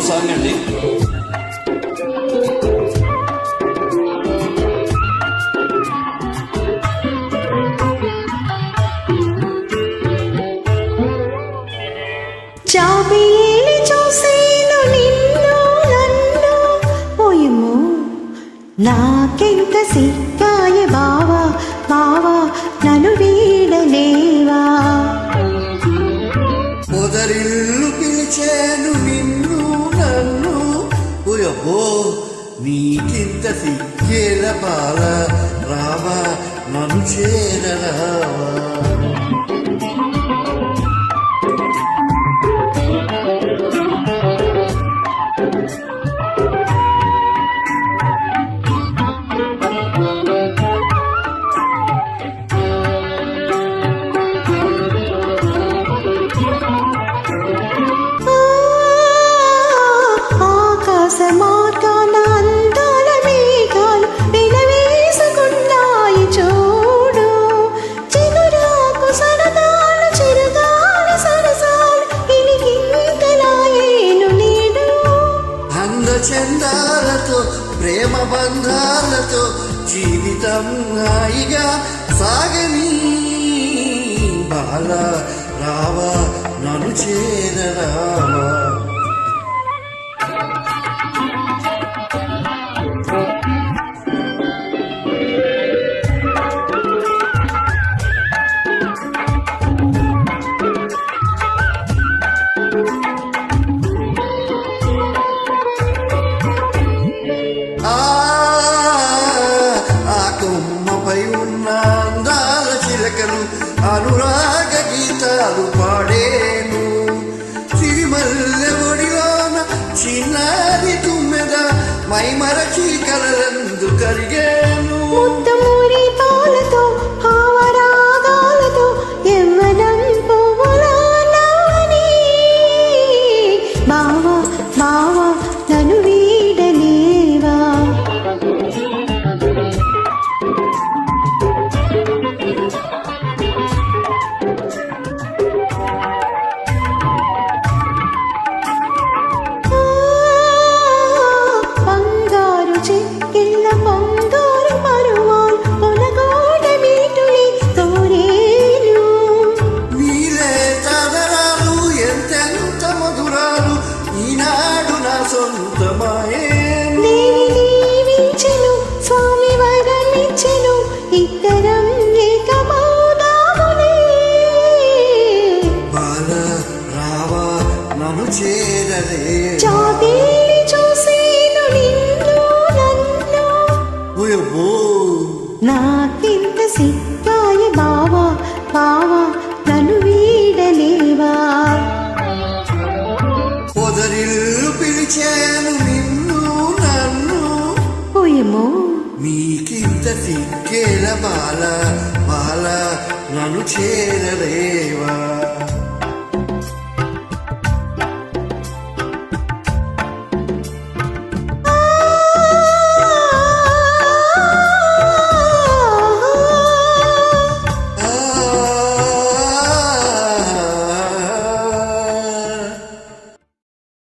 Song అండి. జాబిల్లి చూసేను నిన్ను నన్ను పోయము నాకెంత సిగ్గాయ బావా బావా నన్ను వీడలేవా. పొదరిల్లు పిలిచేను నిన్ను నన్ను పోయబో నీకింత సిగ్గేల బాల రావా నన్ను చేరరావా. మార్గాన అందాల మేఘాలు విలవేసుకున్నాయి చూడు. చిగురాకు సరదాలు చిరుగాలి సరసాలు ఇనికింతలాయేను నీడు. అందచందాలతో ప్రేమ బంధాలతో జీవితం హాయిగా సాగని బాల రావా నన్ను చేరరావా. కొమ్మపై ఉన్న అందాల చిలకలు అనురాగ గీతాలు పాడేను. సిరిమల్లె ఒడిలోన చిన్నారి తుమ్మెద మైమరచి కలలందు కరిగేను. ముత్తమూరి పాలతో భావరాగాలతో యవ్వనం పువ్వులా నాని బావా బావా నన్ను వీడలేవా. బంగారు చెక్కిళ్ళ బంగారు పరువాలు పొలగోడ మీటులి తోరేను. నీలే తదరాలు ఎంతెంత మధురాలు ఈనాడు నా సొంతమాయేను. దీవించెను స్వామి వరమిచ్చెను ఇద్దరం ఏకమౌదాములే. బాల రావా నన్ను చేరలే. జాబిల్లి చూసేను నిన్ను నన్ను ఓయబ్బో నాకింత సిగ్గాయ బావా బావా నన్ను వీడలేవా. పొదరిల్లు పిలిచేను నిన్ను నన్ను పోయమో మీకింత సిగ్గేల బాల బాల నన్ను చేరలేవా.